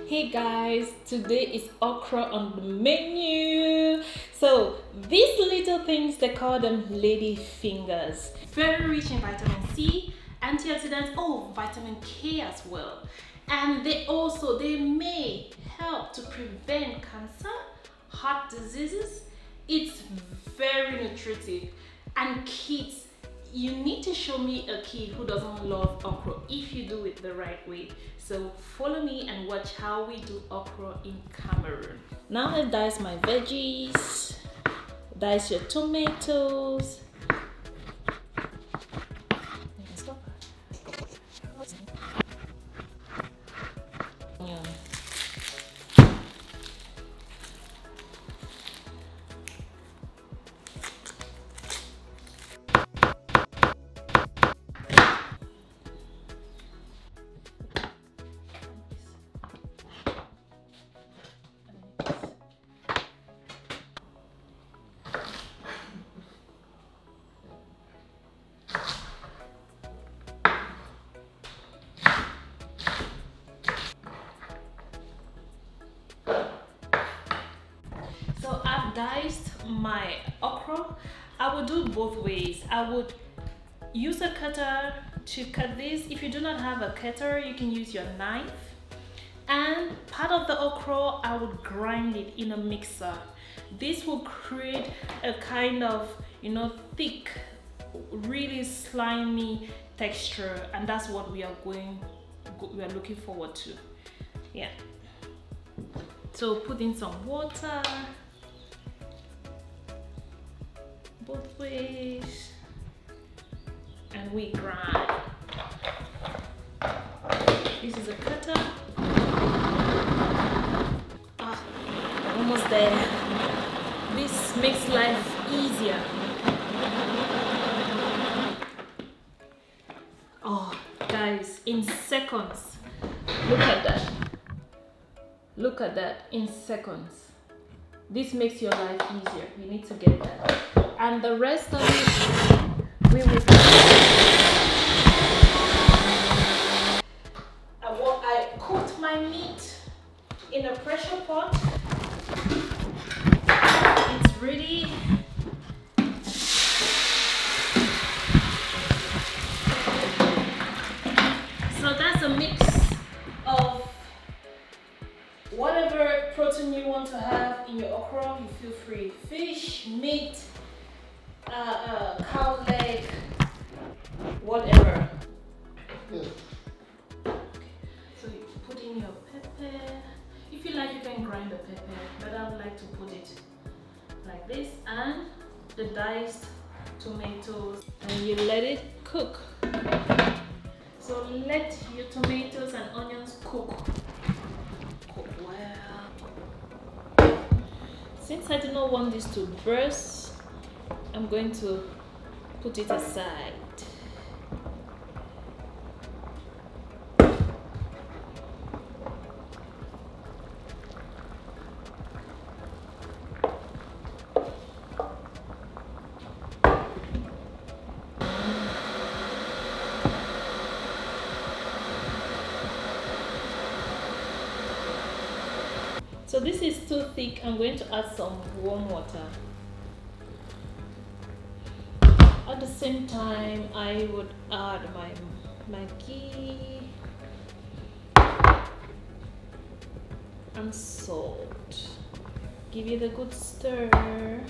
Hey guys, today is okra on the menu. So these little things, they call them ladyfingers. Very rich in vitamin C, antioxidants, vitamin K as well. And they may help to prevent cancer, heart diseases. It's very nutritive. And kids, you need to show me a kid who doesn't love okra if you do it the right way. So follow me and watch how we do okra in Cameroon. Now I dice my veggies, dice your tomatoes. Stop. Onion. So I've diced my okra. I would do both ways. I would use a cutter to cut this. If you do not have a cutter, you can use your knife. And part of the okra, I would grind it in a mixer. This will create a kind of, thick, really slimy texture, and that's what we are looking forward to. Yeah. So put in some water both ways and we grind. This is a cutter. Almost there. This makes life easier. Guys, in seconds. Look at that. Look at that, in seconds. This makes your life easier. You need to get that. And the rest of it, we will. I cooked my meat in a pressure pot. It's ready. So that's a mix of whatever protein you want to have in your okra. You feel free. Fish, meat, cow leg, whatever. Okay. So you put in your pepper. If you like, you can grind the pepper, but I would like to put it like this, and the diced tomatoes, and you let it cook. So let your tomatoes and onions cook well. Since I do not want this to burst, I'm going to put it aside. So this is too thick. I'm going to add some warm water. At the same time, I would add my Maggi and salt. Give it a good stir.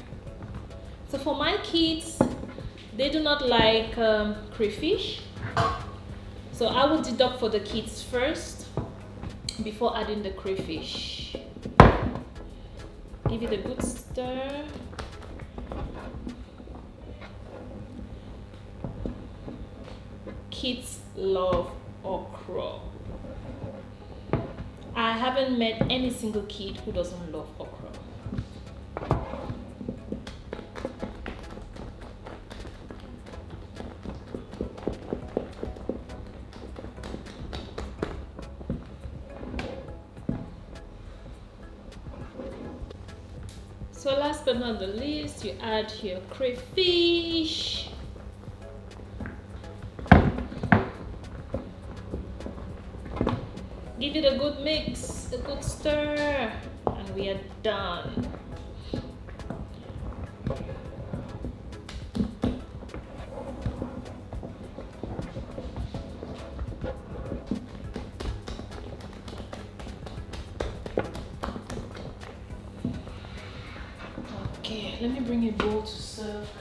So for my kids, they do not like crayfish. So I will deduct for the kids first before adding the crayfish. Give it a good stir. Kids love okra. I haven't met any single kid who doesn't love okra. So last but not the least, you add your crayfish. Give it a good mix. a good stir, and we are done. Okay, let me bring a bowl to serve.